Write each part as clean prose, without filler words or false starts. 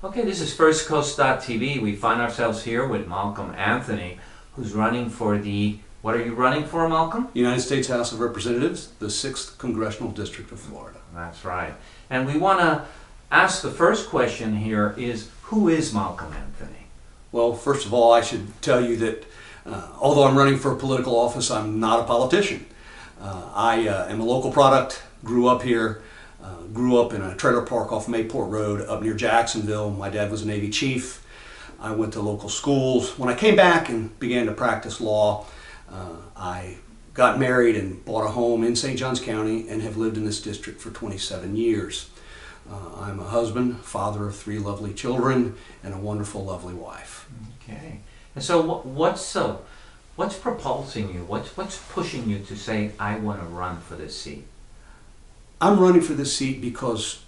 Okay, this is FirstCoast.tv. We find ourselves here with Malcolm Anthony, who's running for the, what are you running for, Malcolm? United States House of Representatives, the 6th Congressional District of Florida. That's right. And we want to ask the first question here is, who is Malcolm Anthony? Well, first of all, I should tell you that although I'm running for a political office, I'm not a politician. I am a local product, grew up here, grew up in a trailer park off Mayport Road up near Jacksonville. My dad was a Navy chief. I went to local schools. When I came back and began to practice law, I got married and bought a home in St. Johns County and have lived in this district for 27 years. I'm a husband, father of 3 lovely children, and a wonderful, lovely wife. Okay. And so what's propulsing you? What's pushing you to say, I want to run for this seat? I'm running for this seat because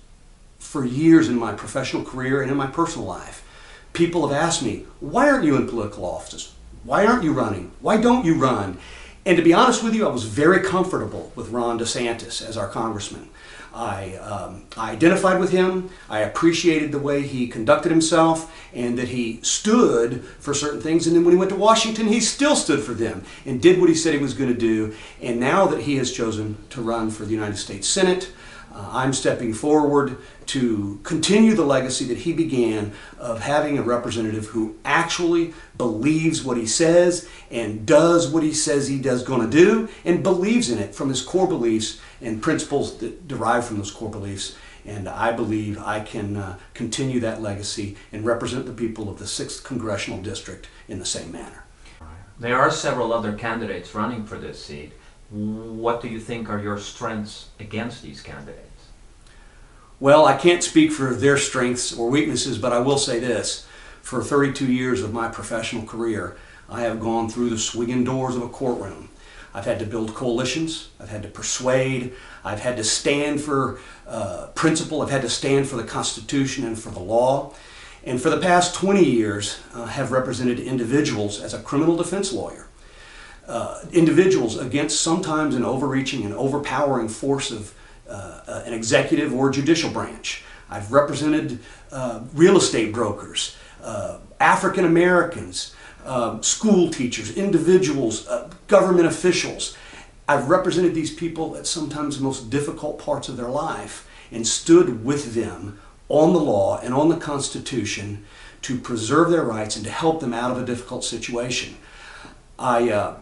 for years in my professional career and in my personal life, people have asked me, why aren't you in political office? Why aren't you running? Why don't you run? And to be honest with you, I was very comfortable with Ron DeSantis as our congressman. I identified with him. I appreciated the way he conducted himself and that he stood for certain things. And then when he went to Washington, he still stood for them and did what he said he was going to do. And now that he has chosen to run for the United States Senate, I'm stepping forward to continue the legacy that he began of having a representative who actually believes what he says and does what he says he is going to do and believes in it from his core beliefs and principles that derive from those core beliefs. And I believe I can continue that legacy and represent the people of the 6th Congressional District in the same manner. There are several other candidates running for this seat. What do you think are your strengths against these candidates? Well, I can't speak for their strengths or weaknesses, but I will say this. For 32 years of my professional career, I have gone through the swinging doors of a courtroom. I've had to build coalitions, I've had to persuade, I've had to stand for principle, I've had to stand for the Constitution and for the law. And for the past 20 years, have represented individuals as a criminal defense lawyer. Individuals against sometimes an overreaching and overpowering force of an executive or judicial branch. I've represented real estate brokers, African Americans, school teachers, individuals, government officials. I've represented these people at sometimes the most difficult parts of their life and stood with them on the law and on the Constitution to preserve their rights and to help them out of a difficult situation. I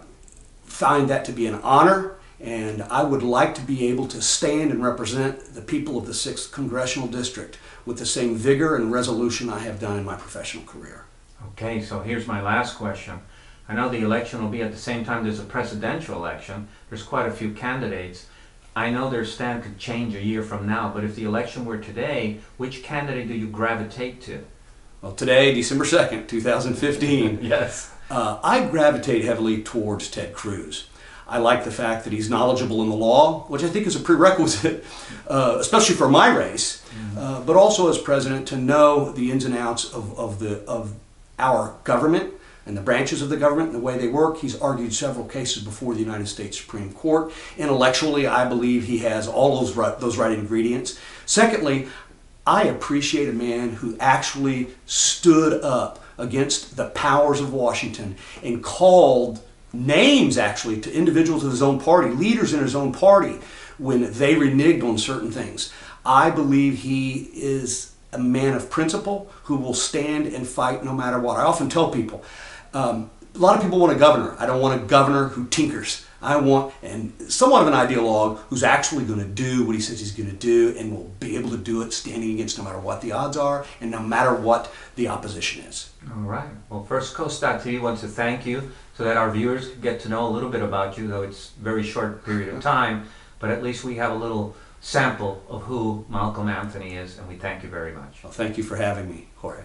find that to be an honor, and I would like to be able to stand and represent the people of the 6th Congressional District with the same vigor and resolution I have done in my professional career. Okay, so here's my last question. I know the election will be at the same time there's a presidential election. There's quite a few candidates. I know their stand could change a year from now, but if the election were today, which candidate do you gravitate to? Well, today, December 2nd, 2015, Yes. I gravitate heavily towards Ted Cruz. I like the fact that he's knowledgeable in the law, which I think is a prerequisite, especially for my race, but also as president to know the ins and outs of our government and the branches of the government and the way they work. He's argued several cases before the United States Supreme Court. Intellectually, I believe he has all those right ingredients. Secondly, I appreciate a man who actually stood up against the powers of Washington and called names actually to individuals of his own party, leaders in his own party, when they reneged on certain things. I believe he is a man of principle who will stand and fight no matter what. I often tell people, a lot of people want a governor. I don't want a governor who tinkers. I want somewhat of an ideologue who's actually going to do what he says he's going to do and will be able to do it standing against no matter what the odds are and no matter what the opposition is. All right. Well, FirstCoast.tv wants to thank you so that our viewers can get to know a little bit about you, though it's a very short period of time, but at least we have a little sample of who Malcolm Anthony is, and we thank you very much. Well, thank you for having me, Jorge.